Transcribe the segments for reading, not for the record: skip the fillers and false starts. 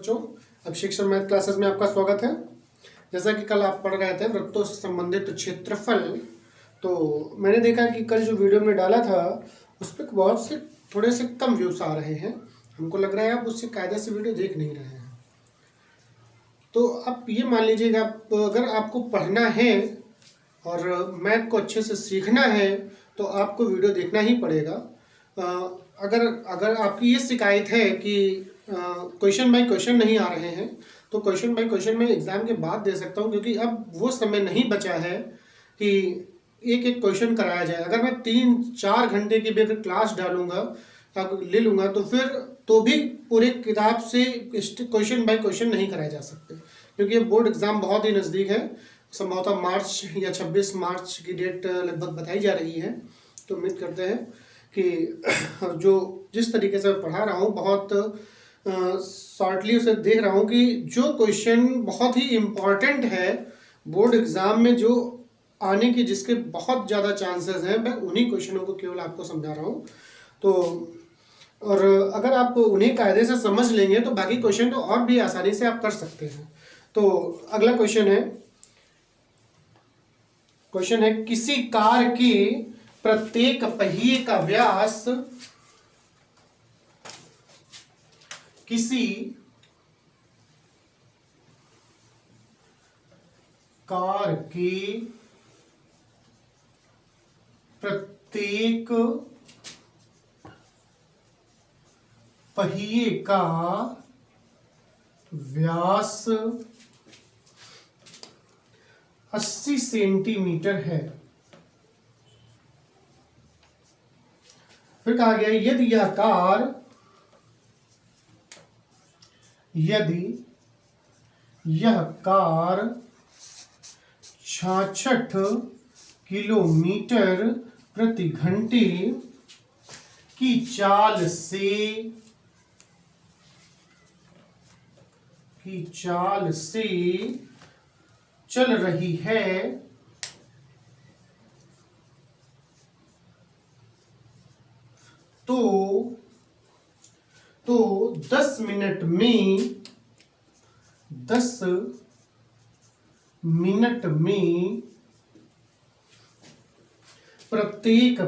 बच्चों, अब शिक्षण मैथ क्लासेस में आपका स्वागत है। जैसा कि कल आप पढ़ रहे थे वृत्तों से संबंधित क्षेत्रफल, तो मैंने देखा कि कल जो वीडियो में डाला था उस पर बहुत से थोड़े से कम व्यूज आ रहे हैं। हमको लग रहा है आप उससे कायदे से वीडियो देख नहीं रहे हैं। तो आप ये मान लीजिएगा, अगर आपको पढ़ना है और मैथ को अच्छे से सीखना है तो आपको वीडियो देखना ही पड़ेगा। अगर आपकी ये शिकायत है कि क्वेश्चन बाय क्वेश्चन नहीं आ रहे हैं, तो क्वेश्चन बाय क्वेश्चन मैं एग्ज़ाम के बाद दे सकता हूं, क्योंकि अब वो समय नहीं बचा है कि एक एक क्वेश्चन कराया जाए। अगर मैं 3-4 घंटे की भी अगर क्लास डालूंगा ले लूँगा तो फिर तो भी पूरे किताब से क्वेश्चन बाय क्वेश्चन नहीं कराए जा सकते, क्योंकि ये बोर्ड एग्ज़ाम बहुत ही नज़दीक है। संभवतः मार्च या 26 मार्च की डेट लगभग बताई जा रही है। तो उम्मीद करते हैं कि जो जिस तरीके से पढ़ा रहा हूँ बहुत शॉर्टली उसे देख रहा हूँ कि जो क्वेश्चन बहुत ही इम्पॉर्टेंट है बोर्ड एग्ज़ाम में, जो आने की जिसके बहुत ज़्यादा चांसेस हैं, मैं उन्हीं क्वेश्चनों को केवल आपको समझा रहा हूँ। तो और अगर आप उन्हें कायदे से समझ लेंगे तो बाकी क्वेश्चन तो और भी आसानी से आप कर सकते हैं। तो अगला क्वेश्चन है किसी कार के प्रत्येक पहिए का व्यास किसी कार के प्रत्येक पहिए का व्यास 80 सेंटीमीटर है। फिर कहा गया यदि यह कार 66 किलोमीटर प्रति घंटे की चाल से चल रही है तो 10 मिनट में प्रत्येक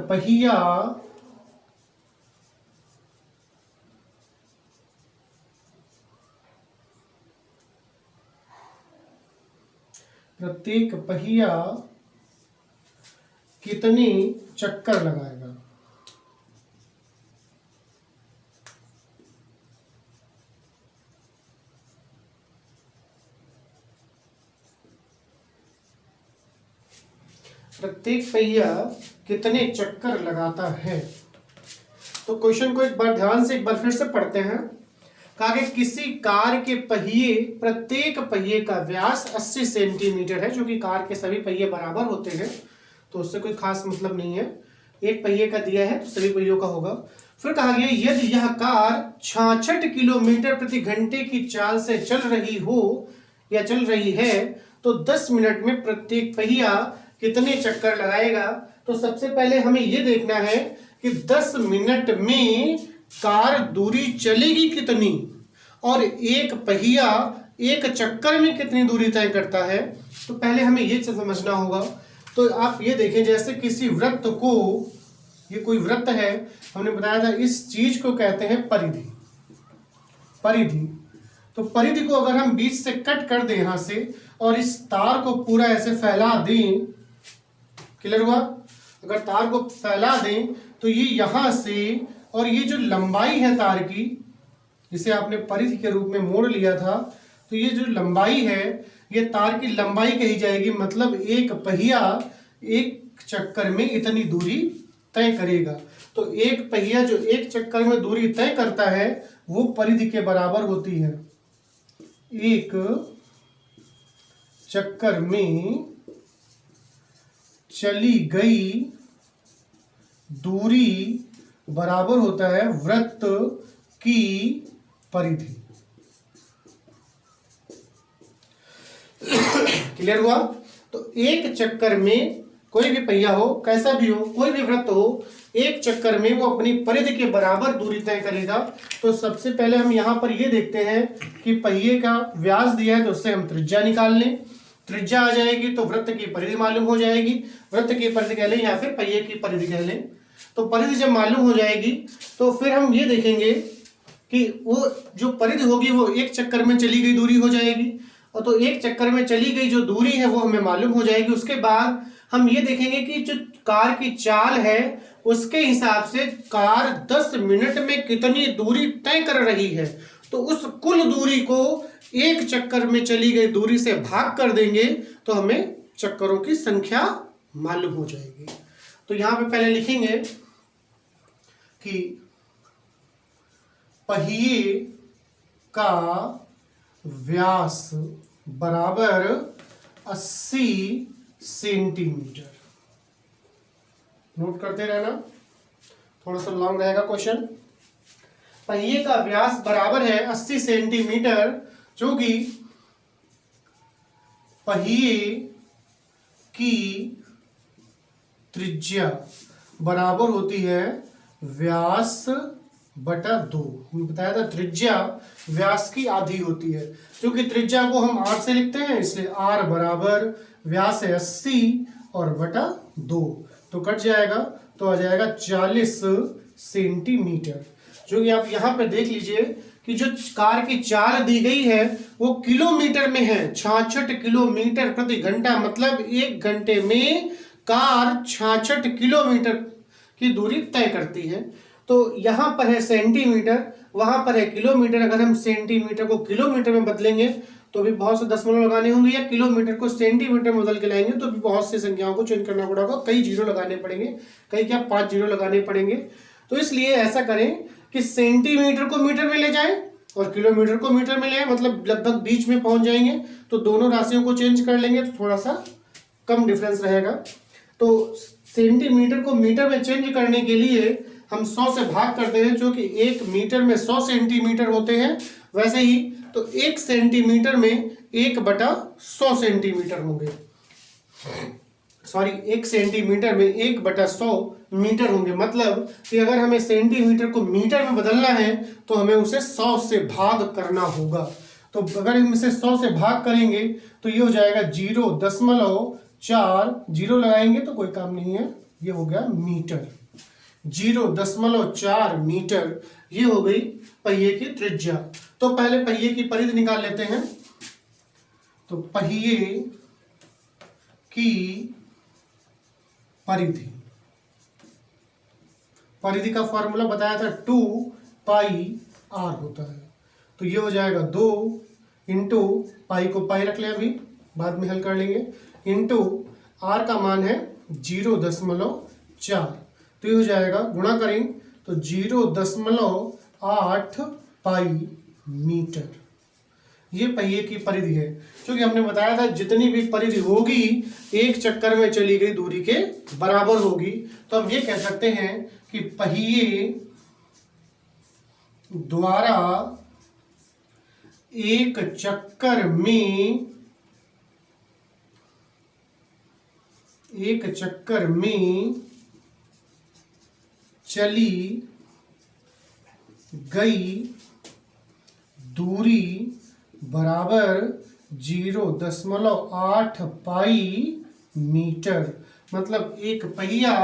पहिया कितने चक्कर लगाएगा। प्रत्येक पहिया कितने चक्कर लगाता है। तो क्वेश्चन को एक बार ध्यान से एक बार फिर से पढ़ते हैं। कहा कि किसी कार के प्रत्येक पहिए का व्यास 80 सेंटीमीटर है, जो कि कार के सभी पहिए बराबर होते हैं, तो उससे कोई खास मतलब नहीं है। एक पहिए का दिया है तो सभी पहियों का होगा। फिर कहा गया यदि यह कार 66 किलोमीटर प्रति घंटे की चाल से चल रही है तो 10 मिनट में प्रत्येक पहिया कितने चक्कर लगाएगा। तो सबसे पहले हमें यह देखना है कि 10 मिनट में कार दूरी चलेगी कितनी, और एक पहिया एक चक्कर में कितनी दूरी तय करता है। तो पहले हमें ये समझना होगा। तो आप ये देखें, जैसे किसी वृत्त को, ये कोई वृत्त है, हमने बताया था इस चीज को कहते हैं परिधि। तो परिधि को अगर हम बीच से कट कर दें यहां से और इस तार को पूरा ऐसे फैला दें, क्लियर हुआ। अगर तार को फैला दें तो ये यहां से, और ये जो लंबाई है तार की, जिसे आपने परिधि के रूप में मोड़ लिया था, तो ये जो लंबाई है ये तार की लंबाई कही जाएगी। मतलब एक पहिया एक चक्कर में इतनी दूरी तय करेगा। तो एक पहिया जो एक चक्कर में दूरी तय करता है वो परिधि के बराबर होती है। एक चक्कर में चली गई दूरी बराबर होता है वृत्त की परिधि। क्लियर हुआ। तो एक चक्कर में कोई भी पहिया हो, कैसा भी हो, कोई भी वृत्त हो, एक चक्कर में वो अपनी परिधि के बराबर दूरी तय करेगा। तो सबसे पहले हम यहाँ पर ये देखते हैं कि पहिए का व्यास दिया है तो उससे हम त्रिज्या निकाल लें। त्रिज्या आ जाएगी तो वृत्त की परिधि मालूम हो जाएगी, वृत्त की परिधि कह लें या फिर पहिए की परिधि कह लें। तो परिधि जब मालूम हो जाएगी तो फिर हम ये देखेंगे कि वो जो परिधि होगी वो एक चक्कर में चली गई दूरी हो जाएगी, और तो एक चक्कर में चली गई जो दूरी है वो हमें मालूम हो जाएगी। उसके बाद हम ये देखेंगे कि जो कार की चाल है उसके हिसाब से कार 10 मिनट में कितनी दूरी तय कर रही है, तो उस कुल दूरी को एक चक्कर में चली गई दूरी से भाग कर देंगे तो हमें चक्करों की संख्या मालूम हो जाएगी। तो यहां पे पहले लिखेंगे कि पहिए का व्यास बराबर 80 सेंटीमीटर। नोट करते रहना, थोड़ा सा लॉन्ग रहेगा क्वेश्चन। पहिए का व्यास बराबर है 80 सेंटीमीटर, जो कि पहिए की त्रिज्या बराबर होती है व्यास बटा 2। हमने बताया था त्रिज्या व्यास की आधी होती है, क्योंकि त्रिज्या को हम r से लिखते हैं इसलिए r बराबर व्यास है 80 और बटा 2, तो कट जाएगा तो आ जाएगा 40 सेंटीमीटर। जो कि आप यहाँ पे देख लीजिए कि जो कार की चाल दी गई है वो किलोमीटर में है, 66 किलोमीटर प्रति घंटा, मतलब एक घंटे में कार 66 किलोमीटर की दूरी तय करती है। तो यहाँ पर है सेंटीमीटर, वहां पर है किलोमीटर। अगर हम सेंटीमीटर को किलोमीटर में बदलेंगे तो भी बहुत से दशमलव लगाने होंगे, या किलोमीटर को सेंटीमीटर में बदल के लाएंगे तो भी बहुत सी संख्याओं को चेंज करना पड़ेगा, कई जीरो लगाने पड़ेंगे, कई क्या 5 जीरो लगाने पड़ेंगे। तो इसलिए ऐसा करें कि सेंटीमीटर को मीटर में ले जाएं और किलोमीटर को मीटर में ले आए, मतलब लगभग बीच में पहुंच जाएंगे। तो दोनों राशियों को चेंज कर लेंगे तो थोड़ा सा कम डिफरेंस रहेगा। तो सेंटीमीटर को मीटर में चेंज करने के लिए हम 100 से भाग करते हैं, जो कि 1 मीटर में 100 सेंटीमीटर होते हैं। वैसे ही तो 1 सेंटीमीटर में 1/100 सेंटीमीटर होंगे, सॉरी 1 सेंटीमीटर में 1/100 मीटर होंगे। मतलब कि अगर हमें सेंटीमीटर को मीटर में बदलना है तो हमें उसे 100 से भाग करना होगा। तो अगर हम इसे 100 से भाग करेंगे तो ये हो जाएगा 0.4, जीरो लगाएंगे तो कोई काम नहीं है, ये हो गया मीटर। 0.4 मीटर ये हो गई पहिए की त्रिज्या। तो पहले पहिए की परिधि निकाल लेते हैं। तो पहिए की परिधि, परिधि का फॉर्मूला बताया था 2πr होता है। तो ये हो जाएगा 2 इंटू पाई को पाई रख ले, अभी बाद में हल कर लेंगे, इंटू r का मान है 0.4, तो ये हो जाएगा गुणा करें तो 0.8 पाई मीटर। ये पहिए की परिधि है, क्योंकि हमने बताया था जितनी भी परिधि होगी एक चक्कर में चली गई दूरी के बराबर होगी। तो हम ये कह सकते हैं कि पहिए द्वारा एक चक्कर में चली गई दूरी बराबर 0.8 पाई मीटर। मतलब एक पहिया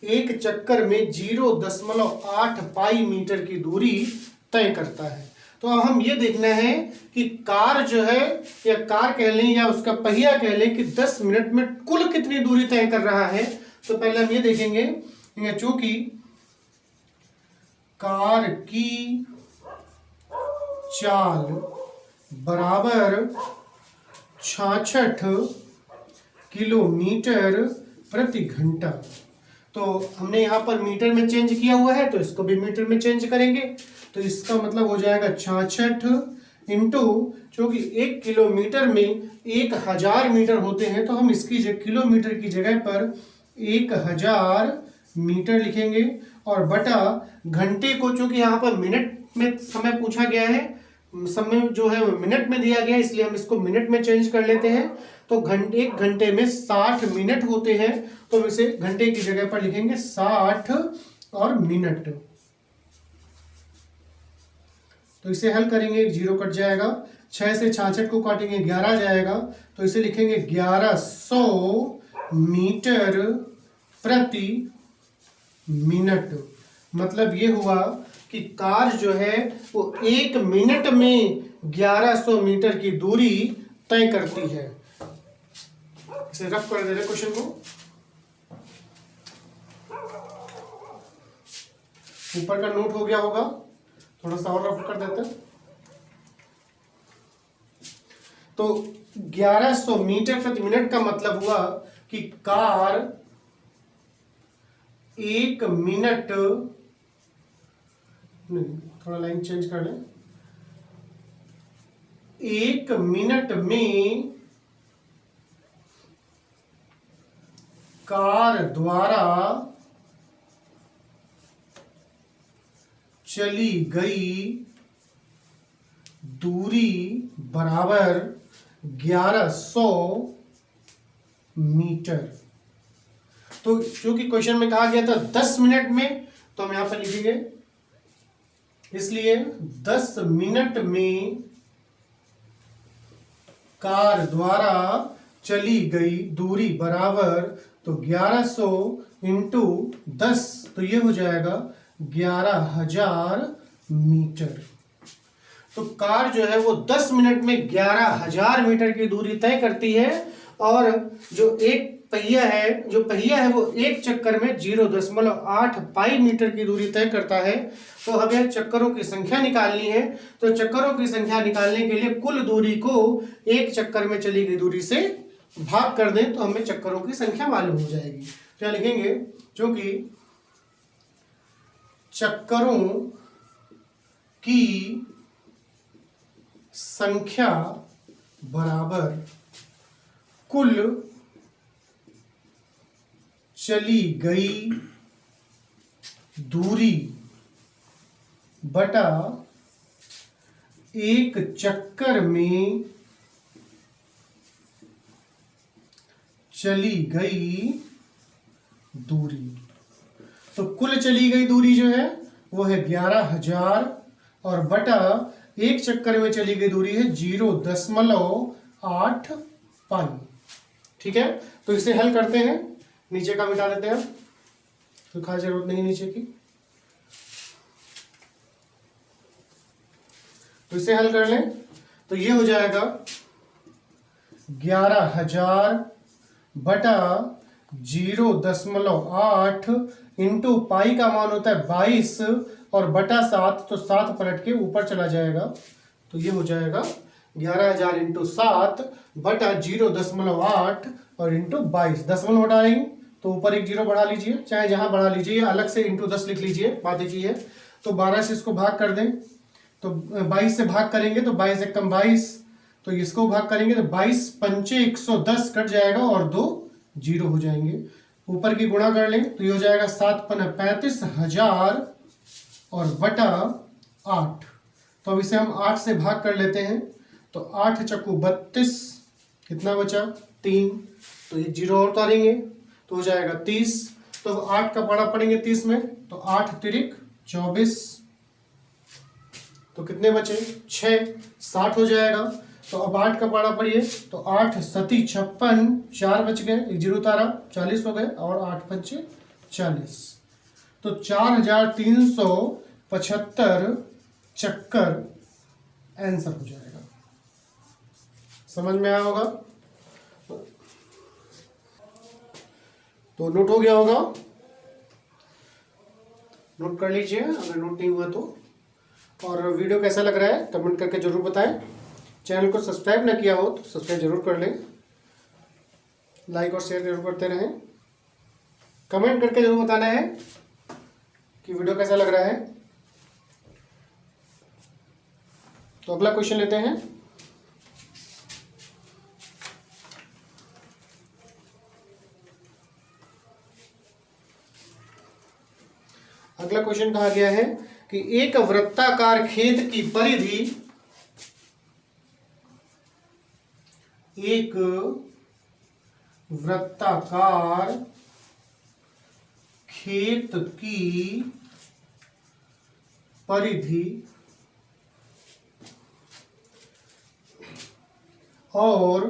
एक चक्कर में 0.8 पाई मीटर की दूरी तय करता है। तो अब हम ये देखना है कि कार जो है, या कार कह लें या उसका पहिया कह लें, कि 10 मिनट में कुल कितनी दूरी तय कर रहा है। तो पहले हम ये देखेंगे, चूंकि कार की चाल बराबर 66 किलोमीटर प्रति घंटा, तो हमने यहाँ पर मीटर में चेंज किया हुआ है तो इसको भी मीटर में चेंज करेंगे। तो इसका मतलब हो जाएगा 66 इंटू, क्योंकि 1 किलोमीटर में 1000 मीटर होते हैं तो हम इसकी किलोमीटर की जगह पर 1000 मीटर लिखेंगे, और बटा घंटे को, चूंकि यहाँ पर मिनट में समय पूछा गया है समय जो है मिनट में दिया गया, इसलिए हम इसको मिनट में चेंज कर लेते हैं। तो एक घंटे में 60 मिनट होते हैं, तो हम इसे घंटे की जगह पर लिखेंगे 60 और मिनट। तो इसे हल करेंगे, 0 कट जाएगा, 6 से 66 को काटेंगे 11 जाएगा, तो इसे लिखेंगे 1100 मीटर प्रति मिनट। मतलब ये हुआ कि कार जो है वो 1 मिनट में 1100 मीटर की दूरी तय करती है। इसे रफ कर दे रहे क्वेश्चन को, ऊपर का नोट हो गया होगा, थोड़ा सा और रफ कर देते हैं। तो 1100 मीटर प्रति मिनट का मतलब हुआ कि कार 1 मिनट, थोड़ा लाइन चेंज कर लें, 1 मिनट में कार द्वारा चली गई दूरी बराबर 1100 मीटर। तो क्योंकि क्वेश्चन में कहा गया था 10 मिनट में, तो हम यहां पर लिखेंगे, इसलिए 10 मिनट में कार द्वारा चली गई दूरी बराबर, तो 1100 इंटू 10, तो ये हो जाएगा 11,000 मीटर। तो कार जो है वो 10 मिनट में 11,000 मीटर की दूरी तय करती है, और जो एक पहिया है वो एक चक्कर में 0.8 पाई मीटर की दूरी तय करता है। तो हमें चक्करों की संख्या निकालनी है, तो चक्करों की संख्या निकालने के लिए कुल दूरी को एक चक्कर में चली गई दूरी से भाग कर दें, तो हमें चक्करों की संख्या मालूम हो जाएगी। क्या लिखेंगे, जो कि चक्करों की संख्या बराबर कुल चली गई दूरी बटा एक चक्कर में चली गई दूरी। तो कुल चली गई दूरी जो है वो है 11,000, और बटा एक चक्कर में चली गई दूरी है 0.8 पाई। ठीक है, तो इसे हल करते हैं, नीचे का मिटा देते हैं, तो खास जरूरत नहीं नीचे की। तो इसे हल कर लें, तो ये हो जाएगा 11,000 बटा 0.8 इंटू पाई का मान होता है 22, और बटा 7, तो 7 पलट के ऊपर चला जाएगा, तो ये हो जाएगा 11,000 इंटू 7 बटा 0.8 और इंटू 22। दशमलव हटा लेंगे तो ऊपर एक 0 बढ़ा लीजिए, चाहे जहां बढ़ा लीजिए, अलग से इंटू 10 लिख लीजिए, बात एक ही है। तो 12 से इसको भाग कर दें, तो 22 से भाग करेंगे तो 22 एकम 22, तो इसको भाग करेंगे तो 22 पंचे 110 कट जाएगा और 2 0 हो जाएंगे। ऊपर की गुणा कर लें तो ये हो जाएगा 7 पन्ना 35,000 और बटा 8। तो अब इसे हम 8 से भाग कर लेते हैं, तो 8 चक्कू 32, कितना बचा 3, तो ये 0 और उतारेंगे तो हो जाएगा 30। तो 8 का पाड़ा पड़ेंगे 30 में, तो 8 तिरिक 24, तो कितने बचे 6, 60 हो जाएगा। तो अब 8 का पाड़ा पड़िए, तो 8 सती 56, 4 बच गए, एक 0 उतारा, 40 हो गए, और 8 पंचे 40, तो 4,375 चक्कर आंसर हो जाएगा। समझ में आया होगा, तो नोट हो गया होगा, नोट कर लीजिए अगर नोट नहीं हुआ तो। और वीडियो कैसा लग रहा है कमेंट करके जरूर बताएं। चैनल को सब्सक्राइब ना किया हो तो सब्सक्राइब जरूर कर लें, लाइक और शेयर जरूर करते रहें। कमेंट करके जरूर बताना है कि वीडियो कैसा लग रहा है। तो अगला क्वेश्चन लेते हैं। अगला क्वेश्चन कहा गया है कि एक वृत्ताकार खेत की परिधि एक वृत्ताकार खेत की परिधि और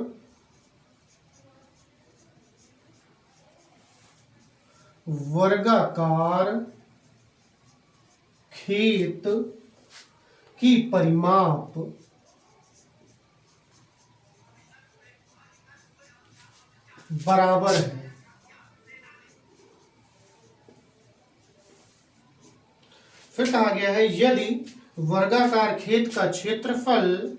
वर्गाकार खेत की परिमाप बराबर है। फिर कहा गया है यदि वर्गाकार खेत का क्षेत्रफल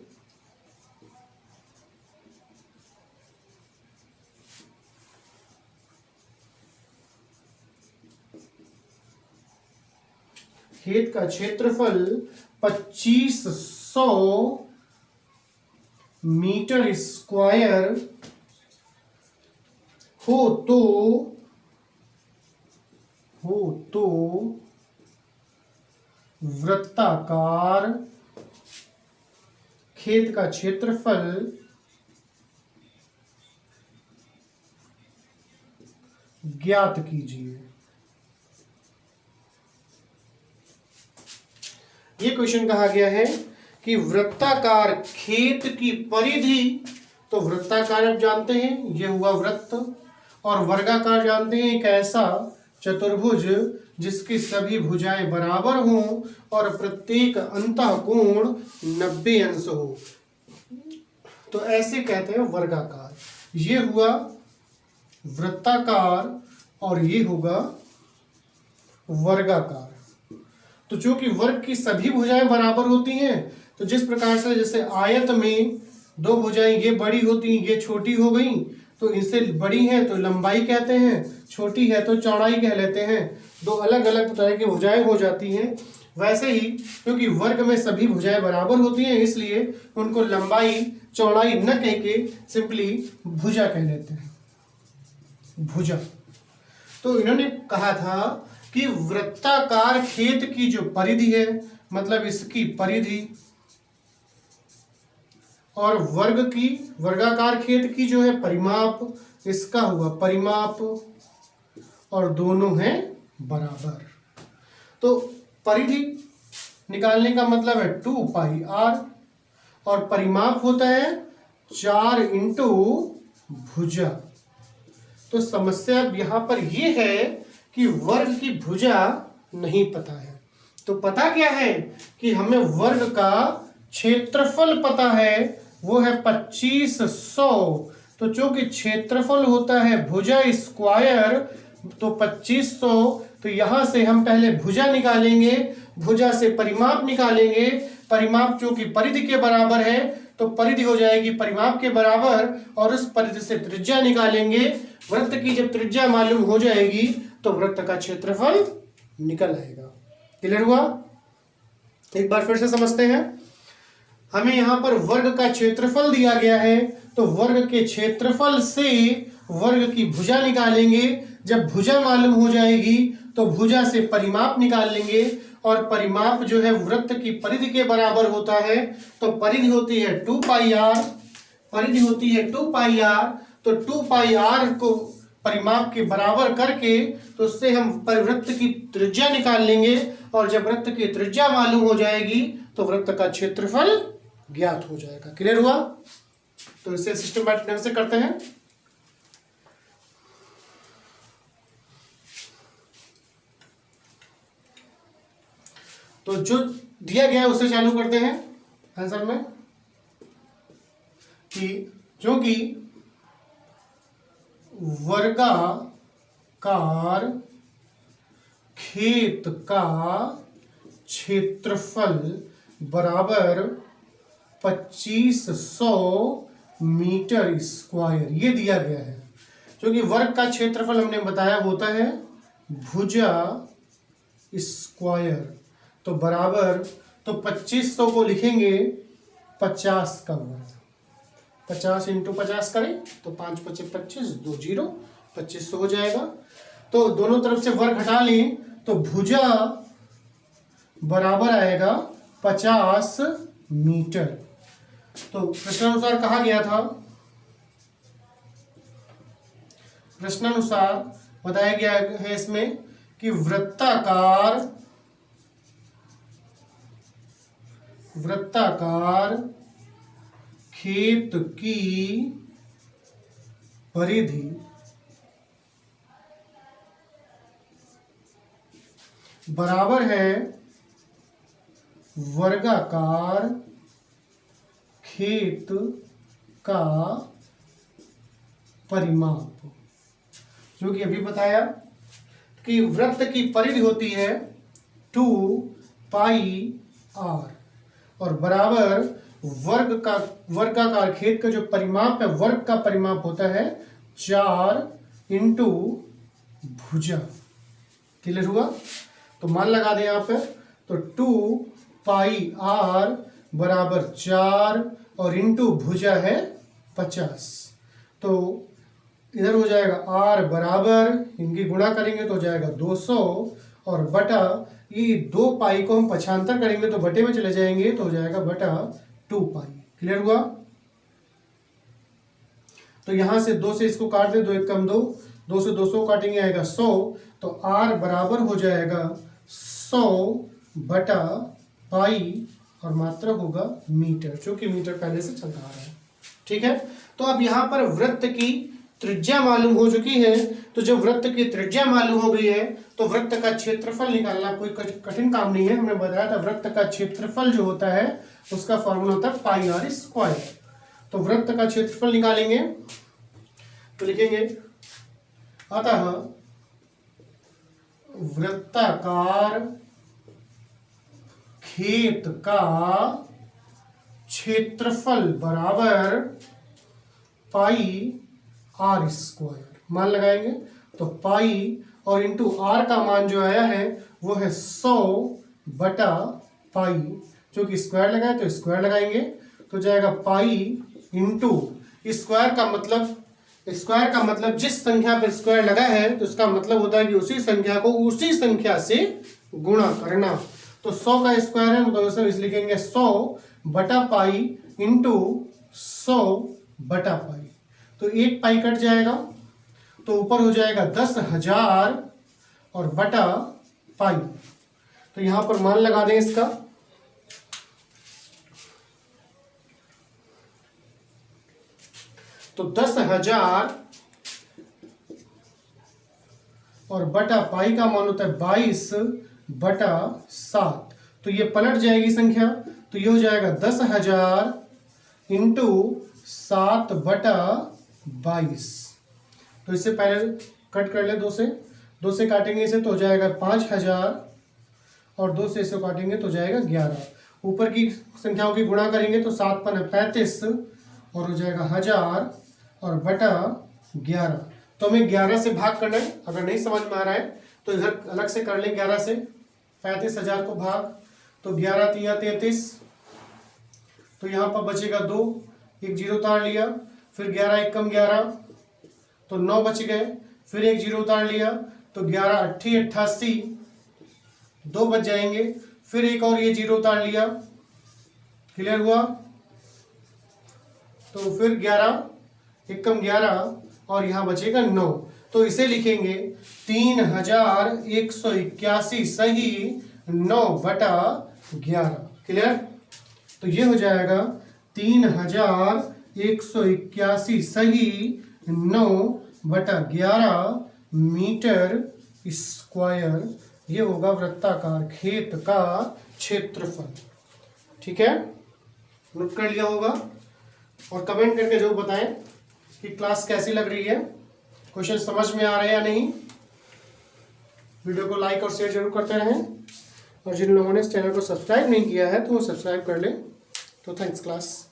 खेत का क्षेत्रफल 2500 मीटर स्क्वायर हो तो वृत्ताकार खेत का क्षेत्रफल ज्ञात कीजिए। ये क्वेश्चन कहा गया है कि वृत्ताकार खेत की परिधि, तो वृत्ताकार आप जानते हैं ये हुआ वृत्त, और वर्गाकार जानते हैं एक ऐसा चतुर्भुज जिसकी सभी भुजाएं बराबर हों और प्रत्येक अंतः कोण 90 अंश हो, तो ऐसे कहते हैं वर्गाकार। ये हुआ वृत्ताकार और ये होगा वर्गाकार। तो चूंकि वर्ग की सभी भुजाएं बराबर होती हैं, तो जिस प्रकार से जैसे आयत में दो भुजाएं ये बड़ी होती हैं ये छोटी हो गई, तो इनसे बड़ी है तो लंबाई कहते हैं, छोटी है तो चौड़ाई कह लेते हैं, दो अलग अलग तरह की भुजाएं हो जाती हैं। वैसे ही क्योंकि वर्ग में सभी भुजाएं बराबर होती हैं इसलिए उनको लंबाई चौड़ाई न कह के सिंपली भुजा कह लेते हैं, भुजा। तो इन्होंने कहा था कि वृत्ताकार खेत की जो परिधि है, मतलब इसकी परिधि, और वर्गाकार खेत की जो है परिमाप, इसका हुआ परिमाप, और दोनों हैं बराबर। तो परिधि निकालने का मतलब है 2 पाई r, और परिमाप होता है 4 इंटू भुजा। तो समस्या यहां पर यह है कि वर्ग की भुजा नहीं पता है, तो पता क्या है कि हमें वर्ग का क्षेत्रफल पता है, वो है 2500। तो चूंकि क्षेत्रफल होता है भुजा स्क्वायर, तो 2500, तो यहां से हम पहले भुजा निकालेंगे, भुजा से परिमाप निकालेंगे, परिमाप चूंकि परिधि के बराबर है तो परिधि हो जाएगी परिमाप के बराबर, और उस परिधि से त्रिज्या निकालेंगे। वृत्त की जब त्रिज्या मालूम हो जाएगी तो वृत्त का क्षेत्रफल निकल आएगा। क्लियर हुआ? एक बार फिर से समझते हैं। हमें यहां पर वर्ग का क्षेत्रफल दिया गया है, तो वर्ग के क्षेत्रफल से वर्ग की भुजा निकालेंगे। जब भुजा मालूम हो जाएगी तो भुजा से परिमाप निकाल लेंगे, और परिमाप जो है वृत्त की परिधि के बराबर होता है, तो परिधि होती है 2 पाई r, परिधि होती है 2 पाई r। तो 2 पाई r को परिमाप के बराबर करके तो उससे हम वृत्त की त्रिज्या निकाल लेंगे, और जब वृत्त की त्रिज्या मालूम हो जाएगी तो वृत्त का क्षेत्रफल ज्ञात हो जाएगा। क्लियर हुआ? तो इसे सिस्टमैटिक ढंग से करते हैं। तो जो दिया गया है उसे चालू करते हैं आंसर में, कि जो कि वर्गाकार खेत का क्षेत्रफल बराबर 2500 मीटर स्क्वायर, ये दिया गया है। क्योंकि वर्ग का क्षेत्रफल हमने बताया होता है भुजा स्क्वायर, तो बराबर, तो 2500 को लिखेंगे 50 का वर्ग, 50 इंटू 50 करें तो 5 × 5 = 25, 2 0, 2500 हो जाएगा। तो दोनों तरफ से वर्ग हटा लें तो भुजा बराबर आएगा 50 मीटर। तो प्रश्नानुसार कहा गया था प्रश्नानुसार बताया गया है इसमें कि वृत्ताकार खेत की परिधि बराबर है वर्गाकार खेत का परिमाप। जो कि अभी बताया कि वृत्त की परिधि होती है 2 पाई r और बराबर वर्गाकार खेत का जो परिमाप है, वर्ग का परिमाप होता है 4 इंटू भुजा। क्लियर हुआ? तो मान लगा दें यहाँ पे, तो 2 पाई r बराबर 4 और इंटू भुजा है 50। तो इधर हो जाएगा r बराबर, इनकी गुणा करेंगे तो हो जाएगा 200 और बटा ये 2 पाई को हम पक्षांतर करेंगे तो बटे में चले जाएंगे तो हो जाएगा बटा 2 पाई। क्लियर हुआ? तो यहां से 2 से इसको काट दे, 2 एक कम 2, 2 से 200 काटेंगे आएगा 100। तो r बराबर हो जाएगा 100 बटा पाई और मात्रा होगा मीटर, जो कि मीटर पहले से चलता आ रहा है। ठीक है, तो अब यहाँ पर वृत्त की त्रिज्या मालूम हो चुकी है। तो जब वृत्त की त्रिज्या मालूम हो गई है तो वृत्त का क्षेत्रफल निकालना कोई कठिन काम नहीं है। हमने बताया था वृत्त का क्षेत्रफल जो होता है उसका फॉर्मूला होता है पाई आर स्क्वायर। तो वृत्त का क्षेत्रफल निकालेंगे तो लिखेंगे अतः वृत्ताकार खेत का क्षेत्रफल बराबर पाई आर स्क्वायर। मान लगाएंगे तो पाई और इंटू आर का मान जो आया है वो है 100 बटा पाई, जो कि स्क्वायर लगाए तो स्क्वायर लगाएंगे तो जाएगा पाई इंटू स्क्वायर का मतलब जिस संख्या पर स्क्वायर लगा है तो इसका मतलब होता है कि उसी संख्या को उसी संख्या से गुणा करना। तो 100 का स्क्वायर है तो इसे लिखेंगे 100 बटा पाई इंटू 100 बटा पाई। तो 1 पाई कट जाएगा तो ऊपर हो जाएगा 10,000 और बटा पाई। तो यहां पर मान लगा दें इसका, तो 10,000 और बटा पाई का मान होता है 22 बटा 7। तो ये पलट जाएगी संख्या, तो ये हो जाएगा 10,000 इंटू 7 बटा 22। तो इससे पहले कट कर ले, 2 से काटेंगे इसे तो हो जाएगा 5,000 और 2 से इसे काटेंगे तो जाएगा 11। ऊपर की संख्याओं की गुणा करेंगे तो 7 पन 35 और हो जाएगा 1000 और बटा 11। तो हमें 11 से भाग करना है। अगर नहीं समझ में आ रहा है तो इधर अलग से कर लें। 11 से 35,000 को भाग तो 11 तिया 33, तो यहाँ पर बचेगा 2, एक जीरो उतार लिया, फिर 11 एक कम 11 तो 9 बच गए, फिर एक जीरो उतार लिया तो 11 अट्ठी 88, 2 बच जाएंगे, फिर एक और ये जीरो उतार लिया। क्लियर हुआ? तो फिर 11 एक कम 11 और यहाँ बचेगा 9। तो इसे लिखेंगे 3181 सही 9 बटा 11। क्लियर? तो ये हो जाएगा 3181 सही 9 बटा 11 मीटर स्क्वायर। ये होगा वृत्ताकार खेत का क्षेत्रफल। ठीक है, नोट कर लिया होगा और कमेंट करके जो बताएं कि क्लास कैसी लग रही है, क्वेश्चन समझ में आ रहे हैं या नहीं। वीडियो को लाइक और शेयर जरूर करते रहें और जिन लोगों ने इस चैनल को सब्सक्राइब नहीं किया है तो वो सब्सक्राइब कर लें। तो थैंक्स क्लास।